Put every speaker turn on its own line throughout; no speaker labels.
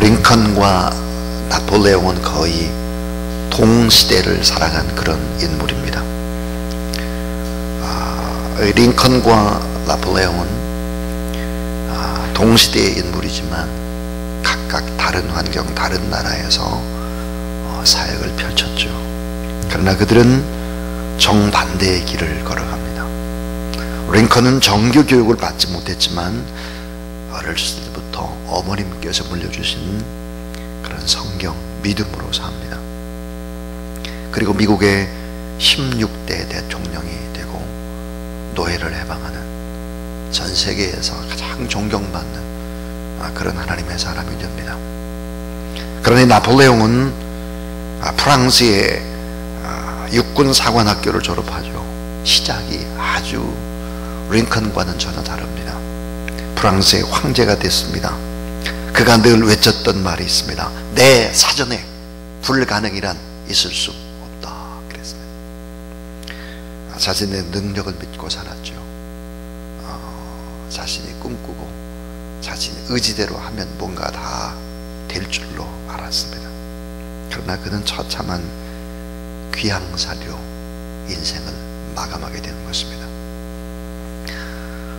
링컨과 나폴레옹은 거의 동시대를 살아간 그런 인물입니다. 링컨과 나폴레옹은 동시대의 인물이지만 각각 다른 환경, 다른 나라에서 사역을 펼쳤죠. 그러나 그들은 정반대의 길을 걸어갑니다. 링컨은 정규 교육을 받지 못했지만 어렸을 때부터 어머님께서 물려주신 그런 성경, 믿음으로 삽니다. 그리고 미국의 16대 대통령이 되고 노예를 해방하는, 전 세계에서 가장 존경받는 그런 하나님의 사람이 됩니다. 그러니 나폴레옹은 프랑스의 육군 사관학교를 졸업하죠. 시작이 아주 링컨과는 전혀 다릅니다. 프랑스의 황제가 됐습니다. 그가 늘 외쳤던 말이 있습니다. 내 사전에 불가능이란 있을 수 없다 그랬습니다. 자신의 능력을 믿고 살았죠. 자신이 꿈꾸고 자신이 의지대로 하면 뭔가 다 될 줄로 알았습니다. 그러나 그는 처참한 귀향사료 인생을 마감하게 되는 것입니다.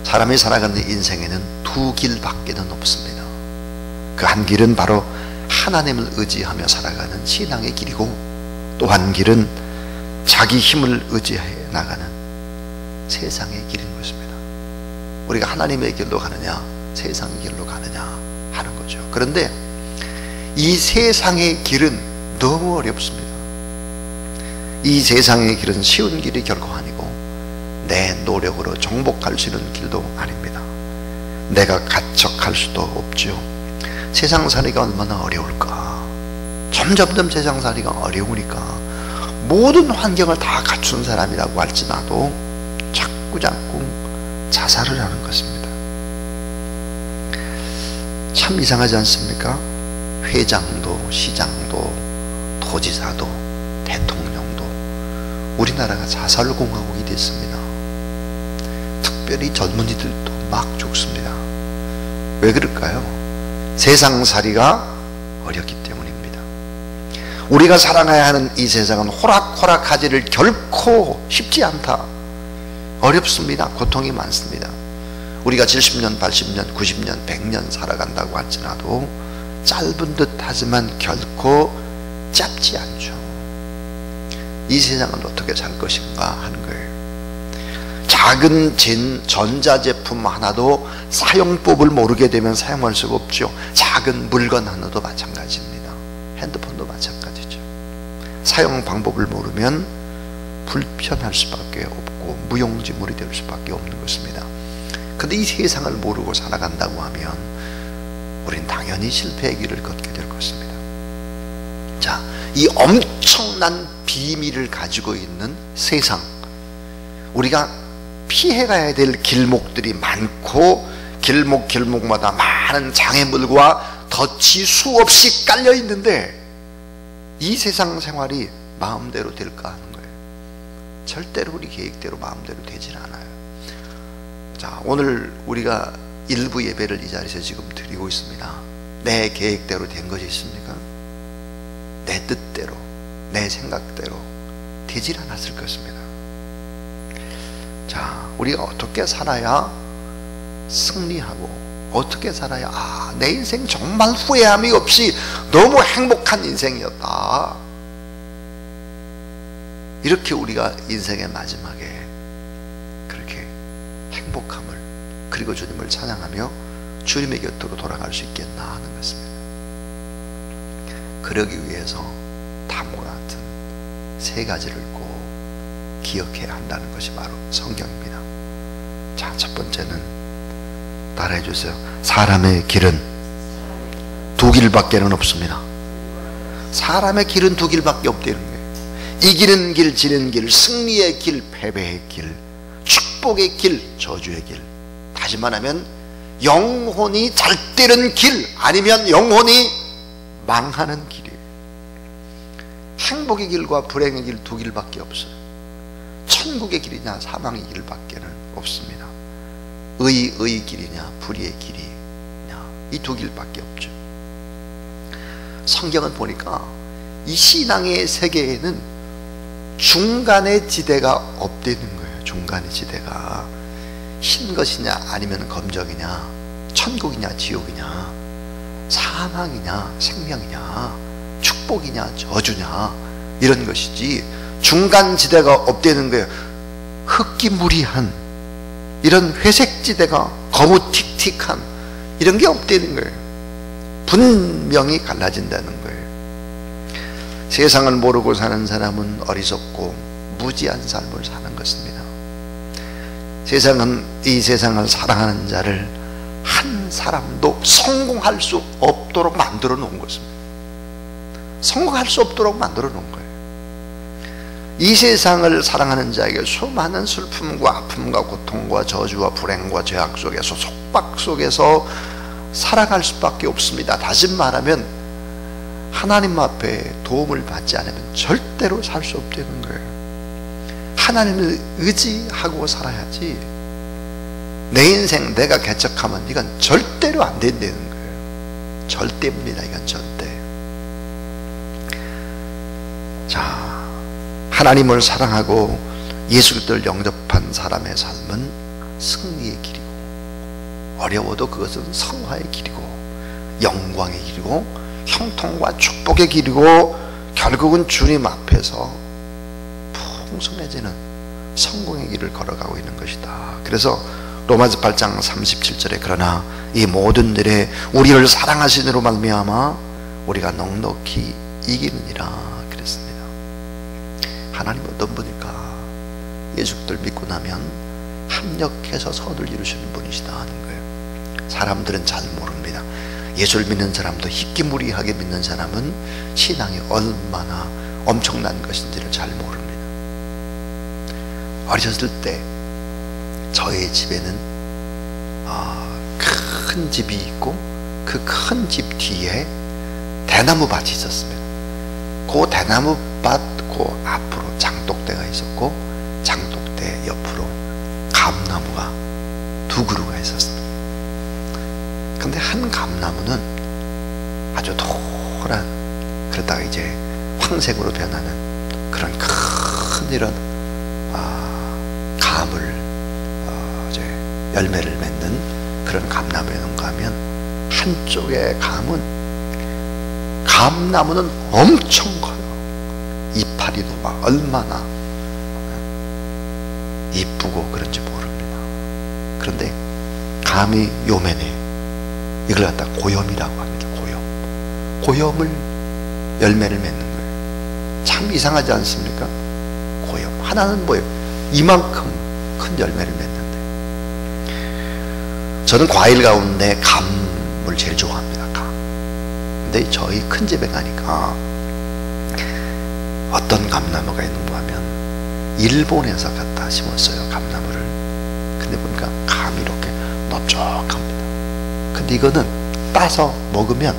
사람이 살아가는 인생에는 두 길밖에는 없습니다. 그 한 길은 바로 하나님을 의지하며 살아가는 신앙의 길이고, 또 한 길은 자기 힘을 의지해 나가는 세상의 길인 것입니다. 우리가 하나님의 길로 가느냐 세상의 길로 가느냐 하는 거죠. 그런데 이 세상의 길은 너무 어렵습니다. 이 세상의 길은 쉬운 길이 결코 아니고 내 노력으로 정복할 수 있는 길도 아닙니다. 내가 가척할 수도 없죠. 세상살이가 얼마나 어려울까. 점점 세상살이가 어려우니까 모든 환경을 다 갖춘 사람이라고 할지라도 자꾸 자살을 하는 것입니다. 참 이상하지 않습니까? 회장도 시장도 도지사도 대통령도 우리나라가 자살공화국이 됐습니다. 특별히 젊은이들도 막 죽습니다. 왜 그럴까요? 세상살이가 어렵기 때문입니다. 우리가 살아가야 하는 이 세상은 호락호락하지를 결코 쉽지 않다. 어렵습니다. 고통이 많습니다. 우리가 70년, 80년, 90년, 100년 살아간다고 할지라도 짧은 듯 하지만 결코 짧지 않죠. 이 세상은 어떻게 살 것인가 하는 거예요. 작은 전자제품 하나도 사용법을 모르게 되면 사용할 수가 없죠. 작은 물건 하나도 마찬가지입니다. 핸드폰도 마찬가지죠. 사용 방법을 모르면 불편할 수밖에 없고 무용지물이 될 수밖에 없는 것입니다. 그런데 이 세상을 모르고 살아간다고 하면 우린 당연히 실패의 길을 걷게 될 것입니다. 자, 이 엄청난 비밀을 가지고 있는 세상, 우리가 피해가야 될 길목들이 많고 길목마다 많은 장애물과 덫이 수없이 깔려 있는데 이 세상 생활이 마음대로 될까 하는 거예요. 절대로 우리 계획대로 마음대로 되질 않아요. 자, 오늘 우리가 일부 예배를 이 자리에서 지금 드리고 있습니다. 내 계획대로 된 것이 있습니까? 내 뜻대로, 내 생각대로 되질 않았을 것입니다. 자, 우리가 어떻게 살아야 승리하고 어떻게 살아야 내 인생 정말 후회함이 없이 너무 행복한 인생이었다, 이렇게 우리가 인생의 마지막에 그렇게 행복함을, 그리고 주님을 찬양하며 주님의 곁으로 돌아갈 수 있겠나 하는 것입니다. 그러기 위해서 다음과 같은 세 가지를 꼭 기억해야 한다는 것이 바로 성경입니다. 자, 첫 번째는 따라해 주세요. 사람의 길은 두 길밖에는 없습니다. 사람의 길은 두 길밖에 없다는 거예요. 이기는 길, 지는 길, 승리의 길, 패배의 길, 축복의 길, 저주의 길. 다시 말하면 영혼이 잘 되는 길, 아니면 영혼이 망하는 길이에요. 행복의 길과 불행의 길 두 길밖에 없어요. 천국의 길이냐 사망의 길밖에는 없습니다. 의의 길이냐 불의의 길이냐, 이 두 길밖에 없죠. 성경은 보니까 이 신앙의 세계에는 중간의 지대가 없다는 거예요. 중간의 지대가 흰 것이냐 아니면 검정이냐, 천국이냐 지옥이냐, 사망이냐 생명이냐, 축복이냐 저주냐, 이런 것이지 중간 지대가 없다는 거예요. 흑기무리한 이런 회색 지대가 거무틱틱한 이런 게 없다는 거예요. 분명히 갈라진다는 거예요. 세상을 모르고 사는 사람은 어리석고 무지한 삶을 사는 것입니다. 세상은 이 세상을 사랑하는 자를 한 사람도 성공할 수 없도록 만들어 놓은 것입니다. 성공할 수 없도록 만들어 놓은 거예요. 이 세상을 사랑하는 자에게 수많은 슬픔과 아픔과 고통과 저주와 불행과 죄악 속에서 속박 속에서 살아갈 수밖에 없습니다. 다시 말하면 하나님 앞에 도움을 받지 않으면 절대로 살 수 없다는 거예요. 하나님을 의지하고 살아야지 내 인생 내가 개척하면 이건 절대로 안 된다는 거예요. 절대입니다. 이건 절대. 자, 하나님을 사랑하고 예수 그리스도를 영접한 사람의 삶은 승리의 길이고, 어려워도 그것은 성화의 길이고, 영광의 길이고, 형통과 축복의 길이고, 결국은 주님 앞에서 풍성해지는 성공의 길을 걸어가고 있는 것이다. 그래서 로마서 8장 37절에 그러나 이 모든 일에 우리를 사랑하시느로 말미암아 우리가 넉넉히 이기느니라 그랬습니다. 하나님 어떤 분일까? 예수 그리스도를 믿고 나면 합력해서 선을 이루시는 분이시다 하는 거예요. 사람들은 잘 모릅니다. 예수를 믿는 사람도 희끼무리하게 믿는 사람은 신앙이 얼마나 엄청난 것인지를 잘 모릅니다. 어렸을 때 저의 집에는 큰 집이 있고 그 큰 집 뒤에 대나무 밭이 있었습니다. 그 대나무 밭 그 앞으로 장독대가 있었고 장독대 옆으로 감나무가 두 그루가 있었습니다. 근데 한 감나무는 아주 노란, 그러다가 이제 황색으로 변하는 그런 큰 이런 감을 이제 열매를 맺는 그런 감나무였는가 하면 한쪽의 감나무는 엄청 커요. 이파리도 막 얼마나 이쁘고 그런지 모릅니다. 그런데 감이 요면에 이걸 갖다 고염이라고 합니다. 고염을 열매를 맺는 거예요. 참 이상하지 않습니까? 고염 하나는 뭐예요? 이만큼 큰 열매를 맺는데, 저는 과일 가운데 감을 제일 좋아합니다. 감. 근데 저희 큰 집에 가니까 어떤 감나무가 있는가 하면 일본에서 갖다 심었어요. 감나무를. 근데 보니까 감이 이렇게 넓적합니다. 근데 이거는 따서 먹으면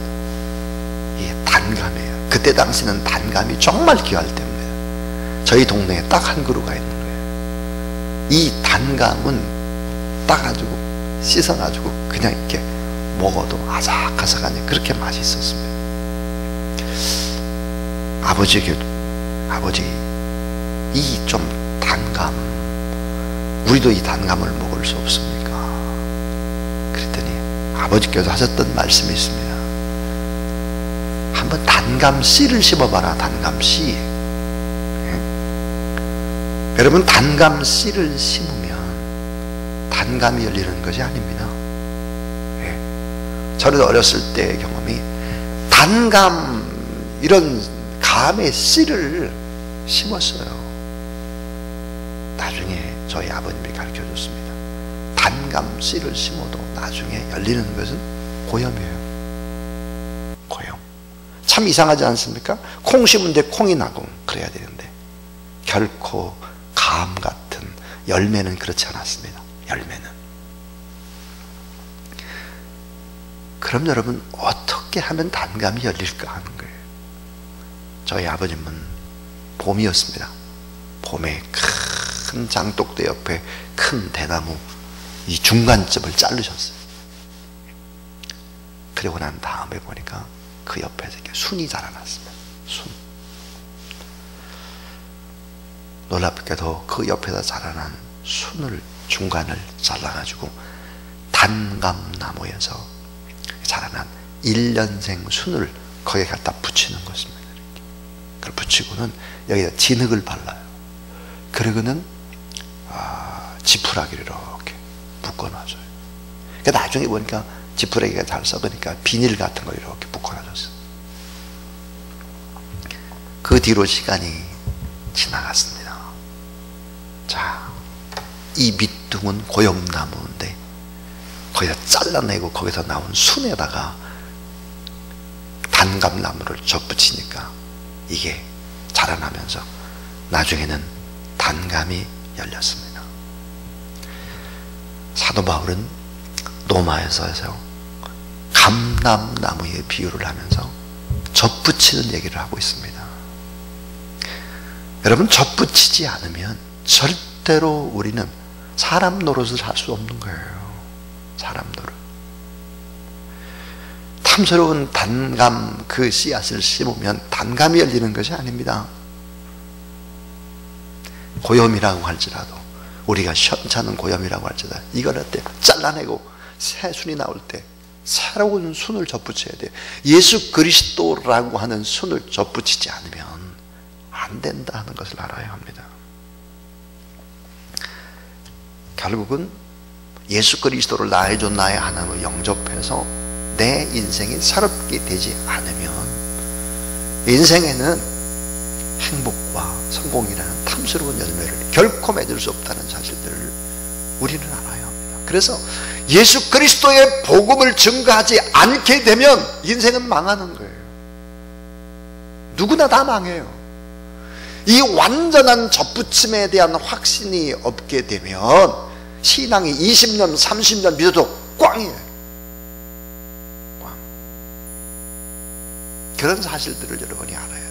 이게 단감이에요. 그때 당시는 단감이 정말 귀할 때입니다. 저희 동네에 딱 한 그루가 있는 거예요. 이 단감은 따가지고 씻어가지고 그냥 이렇게 먹어도 아삭아삭하니 그렇게 맛있었습니다. 아버지, 이 좀 단감, 우리도 이 단감을 먹을 수 없습니까? 그랬더니 아버지께서 하셨던 말씀이 있습니다. 한번 단감 씨를 심어봐라. 단감 씨. 여러분, 단감 씨를 심으면 단감이 열리는 것이 아닙니다. 저는 어렸을 때의 경험이 단감, 이런 감의 씨를 심었어요. 나중에 저희 아버님이 가르쳐줬습니다. 단감 씨를 심어도 나중에 열리는 것은 고염이에요. 고염. 참 이상하지 않습니까? 콩 심은데 콩이 나고 그래야 되는데 결코 감 같은 열매는 그렇지 않았습니다. 열매는. 그럼 여러분, 어떻게 하면 단감이 열릴까 하는 거예요. 저희 아버님은 봄이었습니다. 봄에 큰 장독대 옆에 큰 대나무 이 중간점을 자르셨어요. 그리고 난 다음에 보니까 그 옆에서 이렇게 순이 자라났습니다. 순. 놀랍게도 그 옆에서 자라난 순을 중간을 잘라가지고 단감나무에서 자라난 1년생 순을 거기에 갖다 붙이는 것입니다. 이렇게. 그걸 붙이고는 여기다 진흙을 발라요. 그러고는 지푸라기를 이렇게 묶어놔줘요. 그러니까 나중에 보니까 지푸라기가 잘 썩으니까 비닐 같은 걸 이렇게 묶어놔줬어요. 그 뒤로 시간이 지나갔습니다. 자, 이 밑둥은 고염나무인데 거기다 잘라내고 거기서 나온 순에다가 단감나무를 접붙이니까 이게 자라나면서 나중에는 단감이 열렸습니다. 사도 바울은 로마에서 감람나무의 비유를 하면서 접붙이는 얘기를 하고 있습니다. 여러분, 접붙이지 않으면 절대로 우리는 사람 노릇을 할 수 없는 거예요. 사람 노릇. 탐스러운 단감 그 씨앗을 심으면 단감이 열리는 것이 아닙니다. 고염이라고 할지라도, 우리가 시원찮은 고염이라고 할지라도 이걸 어때 잘라내고 새 순이 나올 때 새로운 순을 접붙여야 돼요. 예수 그리스도라고 하는 순을 접붙이지 않으면 안 된다 하는 것을 알아야 합니다. 결국은 예수 그리스도를 나의 주 나의 하나님으로 영접해서 내 인생이 새롭게 되지 않으면 인생에는 행복과 성공이라는 탐스러운 열매를 결코 맺을 수 없다는 사실들을 우리는 알아야 합니다. 그래서 예수 그리스도의 복음을 증거하지 않게 되면 인생은 망하는 거예요. 누구나 다 망해요. 이 완전한 접붙임에 대한 확신이 없게 되면 신앙이 20년, 30년 믿어도 꽝이에요. 꽝. 그런 사실들을 여러분이 알아야 돼요.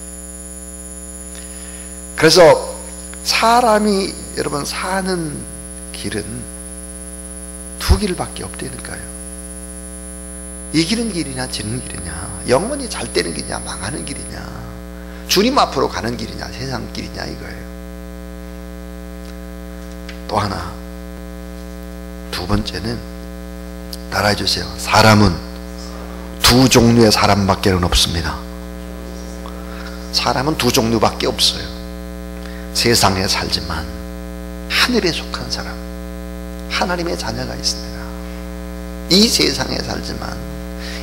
그래서 사람이 여러분 사는 길은 두 길밖에 없다니까요. 이기는 길이냐 지는 길이냐, 영원히 잘 되는 길이냐 망하는 길이냐, 주님 앞으로 가는 길이냐 세상 길이냐 이거예요. 또 하나, 두 번째는 따라해 주세요. 사람은 두 종류의 사람밖에는 없습니다. 사람은 두 종류밖에 없어요. 세상에 살지만 하늘에 속한 사람, 하나님의 자녀가 있습니다. 이 세상에 살지만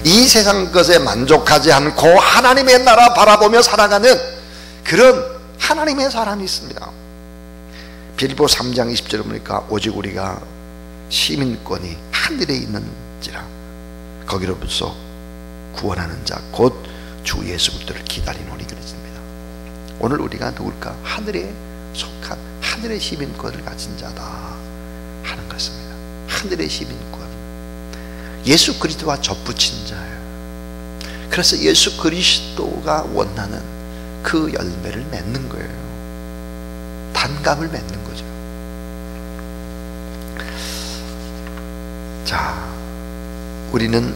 이 세상 것에 만족하지 않고 하나님의 나라 바라보며 살아가는 그런 하나님의 사람이 있습니다. 빌보 3장 20절에 보니까 오직 우리가 시민권이 하늘에 있는지라 거기로부터 구원하는 자 곧 주 예수 그리스도를 기다리노니 그랬습니다. 오늘 우리가 누굴까? 하늘에 속한 하늘의 시민권을 가진 자다 하는 것입니다. 하늘의 시민권, 예수 그리스도와 접붙인 자예요. 그래서 예수 그리스도가 원하는 그 열매를 맺는 거예요. 단감을 맺는 거죠. 자, 우리는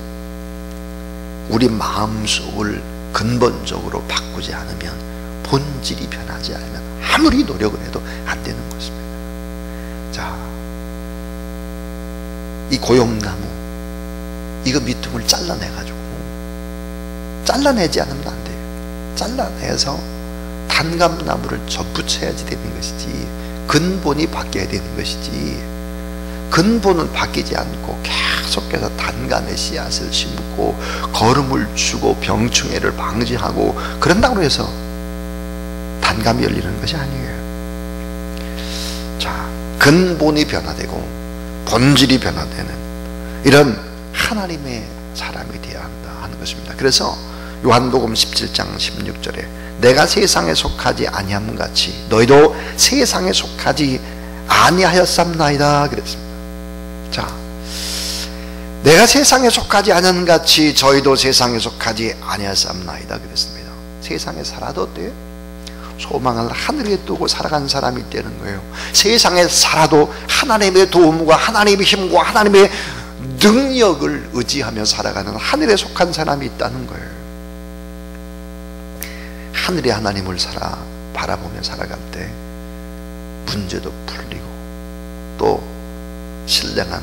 우리 마음속을 근본적으로 바꾸지 않으면, 본질이 변하지 않으면 아무리 노력을 해도 안 되는 것입니다. 자, 이 고용나무 이거 밑둥을 잘라내가지고, 잘라내지 않으면 안 돼요. 잘라내서 단감나무를 접붙여야지 되는 것이지, 근본이 바뀌어야 되는 것이지, 근본은 바뀌지 않고 계속해서 단감의 씨앗을 심고 거름을 주고 병충해를 방지하고 그런다고 해서 단감이 열리는 것이 아니에요. 자, 근본이 변화되고 본질이 변화되는 이런 하나님의 사람이 되어야 한다 하는 것입니다. 그래서 요한복음 17장 16절에 내가 세상에 속하지 아니함 같이 너희도 세상에 속하지 아니하였삼나이다 그랬습니다. 자, 내가 세상에 속하지 않은 같이 저희도 세상에 속하지 아니하였삼나이다 그랬습니다. 세상에 살아도 돼? 소망을 하늘에 두고 살아가는 사람이 되는 거예요. 세상에 살아도 하나님의 도움과 하나님의 힘과 하나님의 능력을 의지하며 살아가는 하늘에 속한 사람이 있다는 거예요. 하늘의 하나님을 바라보며 살아갈 때 문제도 풀리고 또 신령한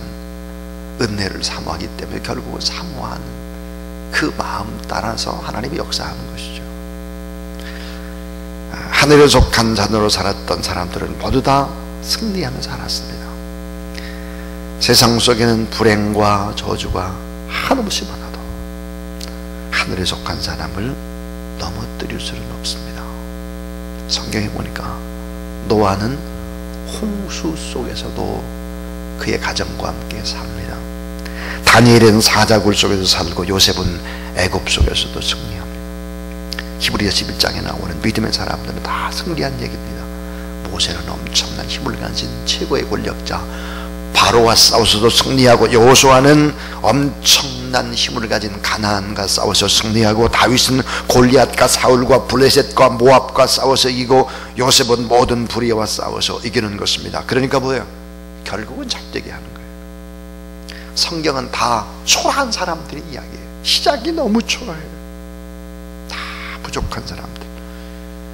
은혜를 사모하기 때문에 결국은 사모하는 그 마음 따라서 하나님이 역사하는 것이죠. 하늘에 속한 자녀로 살았던 사람들은 모두 다 승리하며 살았습니다. 세상 속에는 불행과 저주가 한없이 많아도 하늘에 속한 사람을 넘어뜨릴 수는 없습니다. 성경에 보니까 노아는 홍수 속에서도 그의 가정과 함께 삽니다. 다니엘은 사자굴 속에서 살고 요셉은 애굽 속에서도 승리합니다. 히브리서 11장에 나오는 믿음의 사람들은 다 승리한 얘기입니다. 모세는 엄청난 힘을 가진 최고의 권력자 바로와 싸워서도 승리하고, 여호수아는 엄청난 힘을 가진 가나안과 싸워서 승리하고, 다윗은 골리앗과 사울과 블레셋과 모압과 싸워서 이기고, 요셉은 모든 불의와 싸워서 이기는 것입니다. 그러니까 뭐예요? 결국은 잘되게 하는 거예요. 성경은 다 초라한 사람들의 이야기예요. 시작이 너무 초라해요. 다 부족한 사람들.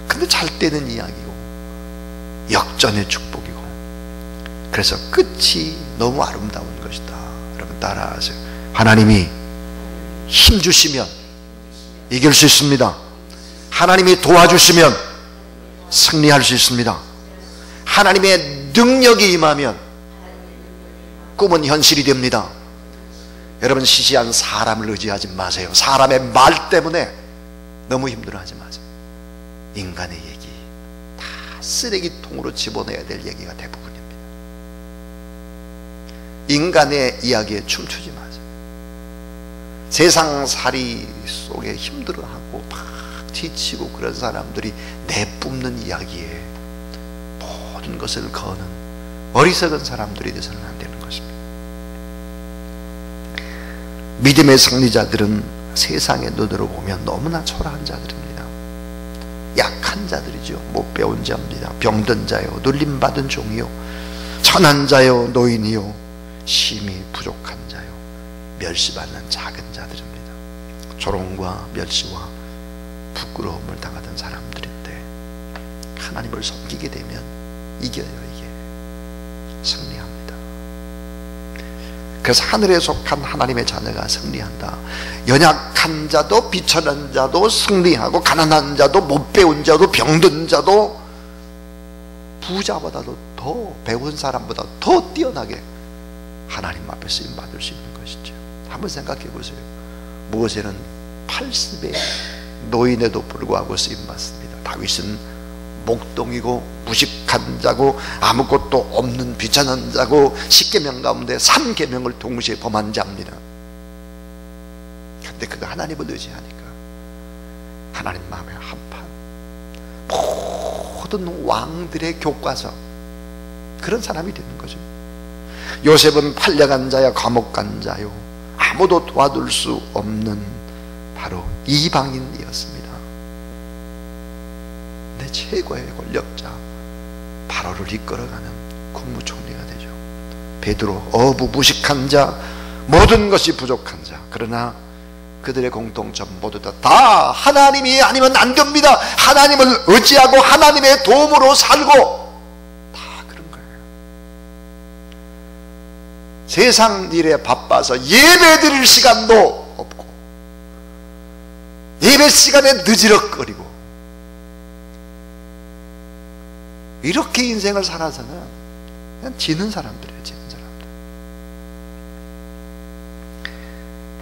근데 잘 되는 이야기고 역전의 축복이고, 그래서 끝이 너무 아름다운 것이다. 여러분 따라하세요. 하나님이 힘 주시면 이길 수 있습니다. 하나님이 도와주시면 승리할 수 있습니다. 하나님의 능력이 임하면 꿈은 현실이 됩니다. 여러분 시시한 사람을 의지하지 마세요. 사람의 말 때문에 너무 힘들어하지 마세요. 인간의 얘기 다 쓰레기통으로 집어넣어야 될 얘기가 대부분입니다. 인간의 이야기에 춤추지 마세요. 세상살이 속에 힘들어하고 막 지치고 그런 사람들이 내뿜는 이야기에 모든 것을 거는 어리석은 사람들이 돼서는 안 되는 것입니다. 믿음의 승리자들은 세상의 눈으로 보면 너무나 초라한 자들입니다. 약한 자들이죠. 못 배운 자입니다. 병든 자요, 눌림받은 종이요, 천한 자요, 노인이요, 심히 부족한 자요, 멸시받는 작은 자들입니다. 조롱과 멸시와 부끄러움을 당하던 사람들인데 하나님을 섬기게 되면 이겨요. 이게 승리합니다. 그래서 하늘에 속한 하나님의 자녀가 승리한다. 연약한 자도 비천한 자도 승리하고, 가난한 자도 못 배운 자도 병든 자도 부자보다도 더 배운 사람보다 더 뛰어나게 하나님 앞에 쓰임 받을 수 있는 것이죠. 한번 생각해 보세요. 모세는 80의 노인에도 불구하고 쓰임 받습니다. 다윗은 목동이고 무식한 자고 아무것도 없는 비천한 자고 10계명 가운데 3계명을 동시에 범한 자입니다. 그런데 그가 하나님을 의지하니까 하나님 마음에 한판, 모든 왕들의 교과서, 그런 사람이 되는 거죠. 요셉은 팔려간 자야, 감옥 간 자요, 아무도 도와줄 수 없는 바로 이방인이었습니다. 내 최고의 권력자 바로를 이끌어가는 국무총리가 되죠. 베드로, 어부, 무식한 자, 모든 것이 부족한 자. 그러나 그들의 공통점 모두 다 하나님이 아니면 안 됩니다. 하나님을 의지하고 하나님의 도움으로 살고, 세상 일에 바빠서 예배 드릴 시간도 없고 예배 시간에 늦으럭거리고, 이렇게 인생을 살아서는 그냥 지는 사람들이에요. 지는 사람들.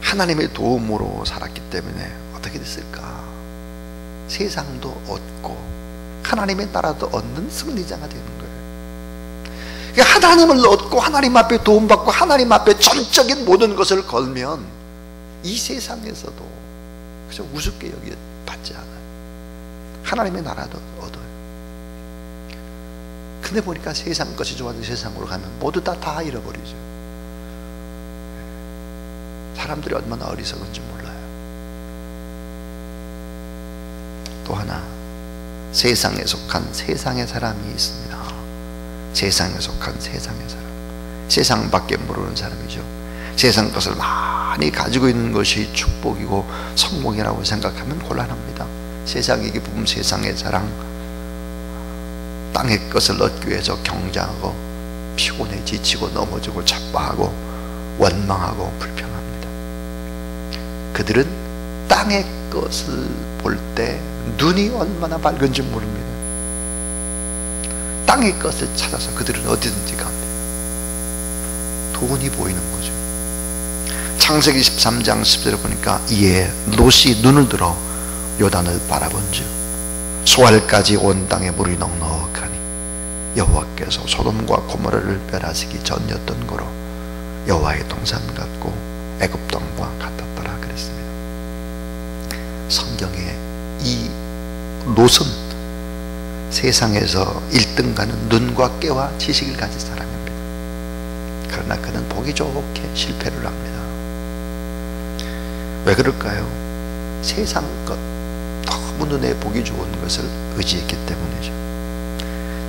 하나님의 도움으로 살았기 때문에 어떻게 됐을까? 세상도 얻고 하나님의 나라도 얻는 승리자가 되는 거예요. 하나님을 얻고 하나님 앞에 도움받고 하나님 앞에 전적인 모든 것을 걸면 이 세상에서도 그저 우습게 여겨받지 않아요. 하나님의 나라도 얻어요. 근데 보니까 세상 것이 좋아서 세상으로 가면 모두 다 잃어버리죠. 사람들이 얼마나 어리석은지 몰라요. 또 하나, 세상에 속한 세상의 사람이 있습니다. 세상에 속한 세상의 사람, 세상 밖에 모르는 사람이죠. 세상 것을 많이 가지고 있는 것이 축복이고 성공이라고 생각하면 곤란합니다. 세상이 기쁨, 세상의 자랑, 땅의 것을 얻기 위해서 경쟁하고 피곤해 지치고 넘어지고 자빠하고 원망하고 불평합니다. 그들은 땅의 것을 볼 때 눈이 얼마나 밝은지 모릅니다. 땅의 것을 찾아서 그들은 어디든지 갑니다. 돈이 보이는 거죠. 창세기 13장 10절에 보니까 이에 롯이 눈을 들어 요단을 바라본즉 소알까지 온 땅에 물이 넉넉하니 여호와께서 소돔과 고모라를 멸하시기 전이었던 거로 여호와의 동산 같고 애굽 땅과 같았더라 그랬습니다. 성경에 이 롯은 세상에서 1등가는 눈과 꾀와 지식을 가진 사람입니다. 그러나 그는 보기 좋게 실패를 합니다. 왜 그럴까요? 세상 것, 너무 눈에 보기 좋은 것을 의지했기 때문이죠.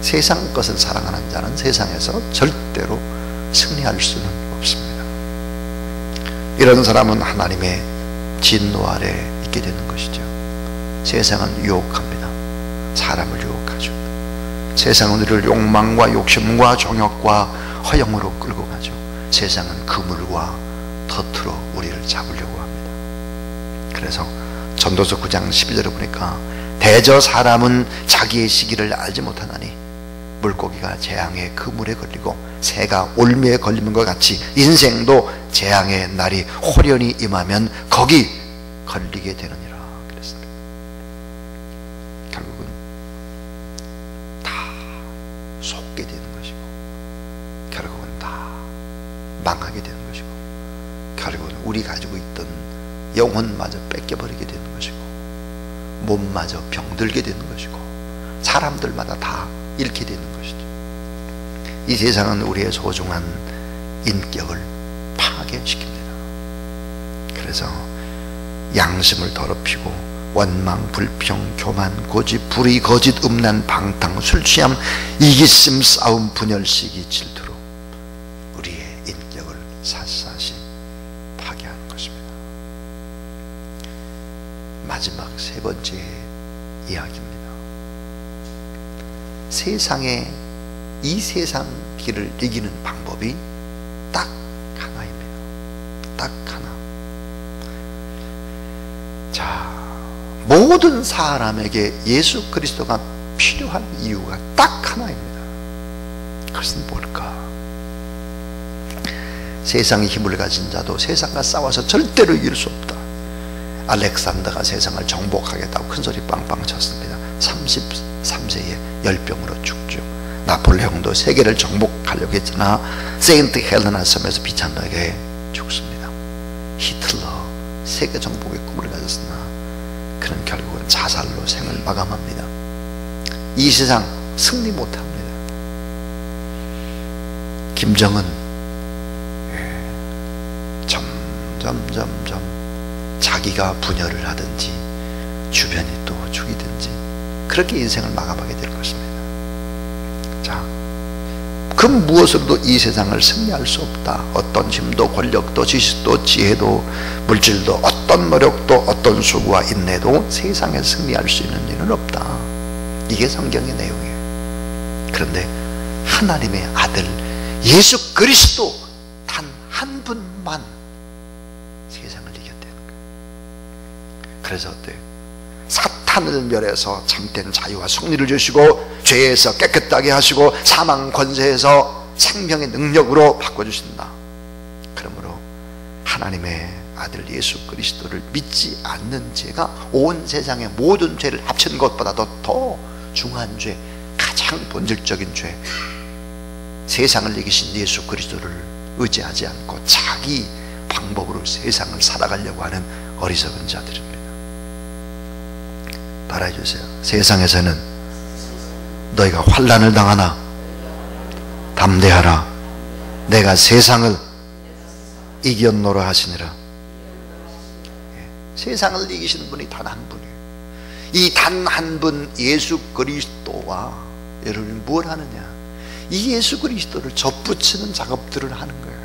세상 것을 사랑하는 자는 세상에서 절대로 승리할 수는 없습니다. 이런 사람은 하나님의 진노 아래 있게 되는 것이죠. 세상은 유혹합니다. 사람을 유혹하죠. 세상은 우리를 욕망과 욕심과 정욕과 허영으로 끌고 가죠. 세상은 그물과 덫으로 우리를 잡으려고 합니다. 그래서 전도서 9장 12절에 보니까 대저 사람은 자기의 시기를 알지 못하나니 물고기가 재앙의 그물에 걸리고 새가 올미에 걸리는 것 같이 인생도 재앙의 날이 호련히 임하면 거기 걸리게 되느니라 그랬습니다. 결국은 다 속게 되는 것이고 결국은 다 망하게 되는 것이고 결국은 우리 가지고 있던 영혼마저 뺏겨버리게 되는 것이고 몸마저 병들게 되는 것이고 사람들마다 다 잃게 되는 것이죠. 이 세상은 우리의 소중한 인격을 파괴시킵니다. 그래서 양심을 더럽히고 원망, 불평, 교만, 고집, 불의, 거짓, 음란, 방탕, 술취함, 이기심, 싸움, 분열, 시기, 질투로 우리의 인격을 샅샅이 파괴하는 것입니다. 마지막 세 번째 이야기입니다. 이 세상 길을 이기는 방법이 딱 하나입니다. 딱 하나. 자, 모든 사람에게 예수 그리스도가 필요한 이유가 딱 하나입니다. 그것은 뭘까? 세상의 힘을 가진 자도 세상과 싸워서 절대로 이길 수 없다. 알렉산더가 세상을 정복하겠다고 큰소리 빵빵 쳤습니다. 33세에 열병으로 죽죠. 나폴레옹도 세계를 정복하려고 했잖아. 세인트 헬레나 섬에서 비참하게 죽습니다. 히틀러 세계 정복의 꿈을 가졌으나 그는 결국은 자살로 생을 마감합니다. 이 세상 승리 못합니다. 김정은 점점 자기가 분열을 하든지 주변이 또 죽이든지 그렇게 인생을 마감하게 될 것입니다. 자, 그 무엇으로도 이 세상을 승리할 수 없다. 어떤 힘도 권력도 지식도 지혜도 물질도 어떤 노력도 어떤 수고와 인내도 세상에 승리할 수 있는 일은 없다. 이게 성경의 내용이에요. 그런데 하나님의 아들 예수 그리스도 단 한 분만 세상을 이겼다는 거예요. 그래서 어때요? 사탄을 멸해서 참된 자유와 승리를 주시고 죄에서 깨끗하게 하시고 사망 권세에서 생명의 능력으로 바꿔주신다. 그러므로 하나님의 아들 예수 그리스도를 믿지 않는 죄가 온 세상의 모든 죄를 합친 것보다도 더 중한 죄, 가장 본질적인 죄, 세상을 이기신 예수 그리스도를 의지하지 않고 자기 방법으로 세상을 살아가려고 하는 어리석은 자들입니다. 따라해주세요. 세상에서는 너희가 환난을 당하나 담대하라. 내가 세상을 이겼노라 하시니라. 세상을 이기시는 분이 단 한 분이에요. 이 단 한 분 예수 그리스도와 여러분이 뭘 하느냐? 이 예수 그리스도를 접붙이는 작업들을 하는 거예요.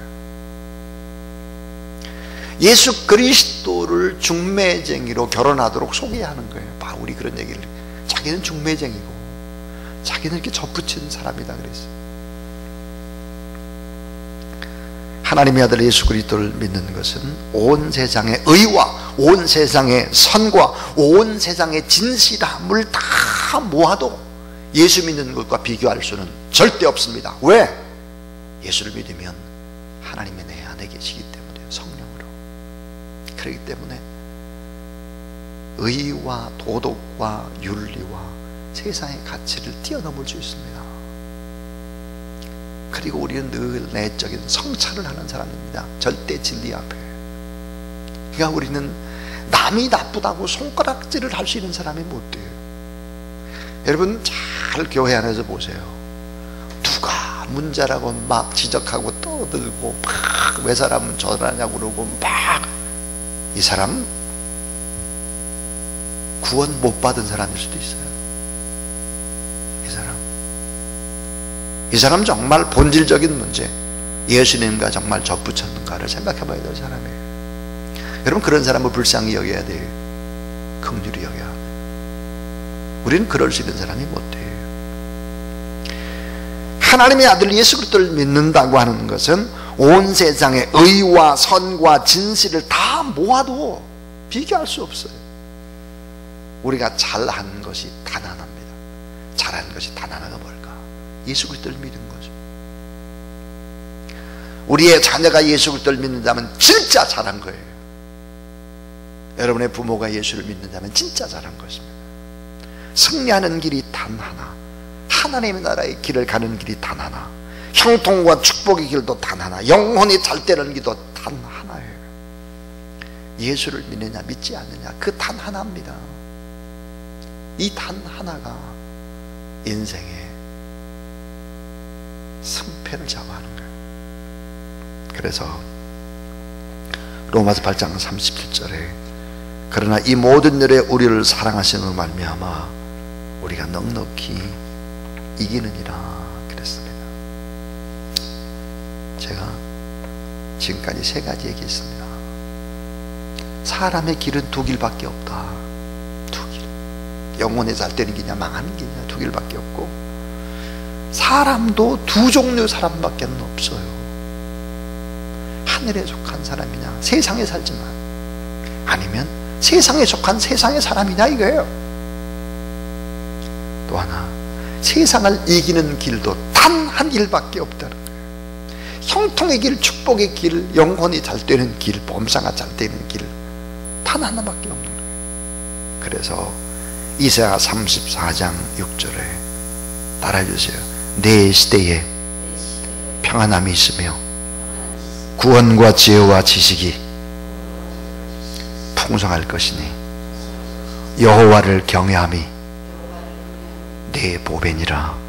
예수 그리스도를 중매쟁이로 결혼하도록 소개하는 거예요. 바울이 그런 얘기를. 자기는 중매쟁이고 자기는 이렇게 접붙이는 사람이다 그랬어요. 하나님의 아들 예수 그리스도를 믿는 것은 온 세상의 의와 온 세상의 선과 온 세상의 진실함을 다 모아도 예수 믿는 것과 비교할 수는 절대 없습니다. 왜? 예수를 믿으면 하나님이 내 안에 계시기 때문에, 성령으로. 그렇기 때문에 의와 도덕과 윤리와 세상의 가치를 뛰어넘을 수 있습니다. 그리고 우리는 늘 내적인 성찰을 하는 사람입니다. 절대 진리 앞에. 그러니까 우리는 남이 나쁘다고 손가락질을 할 수 있는 사람이 못 돼요. 여러분 잘 교회 안에서 보세요. 누가 문제라고 막 지적하고 떠들고 막 왜 사람은 저러냐고 그러고 막, 이 사람 구원 못 받은 사람일 수도 있어요. 이 사람 정말 본질적인 문제, 예수님과 정말 접붙였는가를 생각해 봐야 될 사람이에요. 여러분 그런 사람을 불쌍히 여겨야 돼요. 긍휼히 여겨야 돼요. 우리는 그럴 수 있는 사람이 못 돼요. 하나님의 아들 예수 그리스도를 믿는다고 하는 것은 온 세상의 의와 선과 진실을 다 모아도 비교할 수 없어요. 우리가 잘한 것이 단 하나입니다. 잘한 것이 단 하나가 뭘까? 예수 그리스도를 믿은 거죠. 우리의 자녀가 예수 그리스도를 믿는다면 진짜 잘한 거예요. 여러분의 부모가 예수를 믿는다면 진짜 잘한 것입니다. 승리하는 길이 단 하나, 하나님의 나라의 길을 가는 길이 단 하나, 형통과 축복의 길도 단 하나, 영혼이 잘 되는 길도 단 하나예요. 예수를 믿느냐 믿지 않느냐, 그 단 하나입니다. 이 단 하나가 인생의 승패를 좌우하는 거예요. 그래서 로마서 8장 37절에 그러나 이 모든 일에 우리를 사랑하시는 말미암아 우리가 넉넉히 이기느니라 그랬습니다. 제가 지금까지 세 가지 얘기했습니다. 사람의 길은 두 길밖에 없다. 두 길. 영혼에 잘 되는 길이냐 망하는 길이냐 두 길밖에 없고, 사람도 두 종류의 사람밖에 없어요. 하늘에 속한 사람이냐 세상에 살지만, 아니면 세상에 속한 세상의 사람이냐 이거예요. 또 하나, 세상을 이기는 길도 단 한 길밖에 없다는 거예요. 형통의 길, 축복의 길, 영혼이 잘 되는 길, 범사가 잘 되는 길 단 하나밖에 없는 거예요. 그래서 이사야 34장 6절에 따라해 주세요. 내 시대에 평안함이 있으며 구원과 지혜와 지식이 풍성할 것이니 여호와를 경외함이 내 보배니라.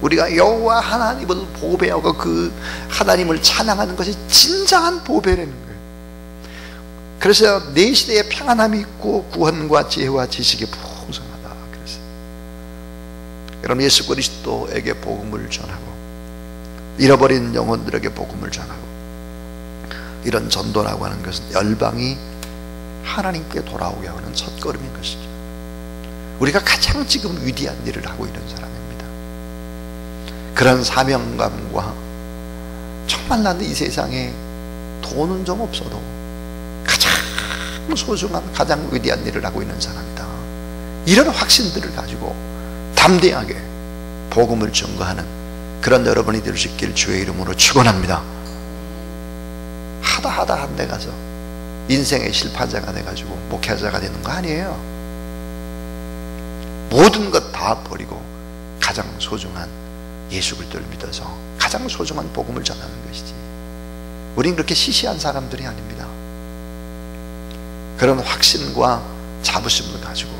우리가 여호와 하나님을 보배하고 그 하나님을 찬양하는 것이 진정한 보배라는 거예요. 그래서 내 시대에 평안함이 있고 구원과 지혜와 지식이 풍성하다 그랬어요. 여러분 예수 그리스도에게 복음을 전하고 잃어버린 영혼들에게 복음을 전하고, 이런 전도라고 하는 것은 열방이 하나님께 돌아오게 하는 첫걸음인 것이죠. 우리가 가장 지금 위대한 일을 하고 있는 사람입니다. 그런 사명감과 정말 나는 이 세상에 돈은 좀 없어도 가장 소중한 가장 위대한 일을 하고 있는 사람이다, 이런 확신들을 가지고 담대하게 복음을 전거하는 그런 여러분이 될 수 있기를 주의 이름으로 축원합니다. 하다 한 데 가서 인생의 실패자가 돼가지고 목회자가 되는 거 아니에요. 모든 것 다 버리고 가장 소중한 예수 그리스도를 믿어서 가장 소중한 복음을 전하는 것이지, 우린 그렇게 시시한 사람들이 아닙니다. 그런 확신과 자부심을 가지고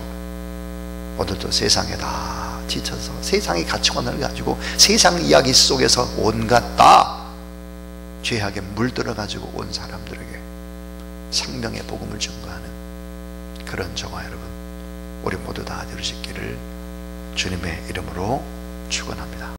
오늘도 세상에 다 지쳐서 세상의 가치관을 가지고 세상 이야기 속에서 온갖 다 죄악에 물들어 가지고 온 사람들에게 생명의 복음을 전가하는 그런 저와 여러분 우리 모두 다 되시기를 주님의 이름으로 축원합니다.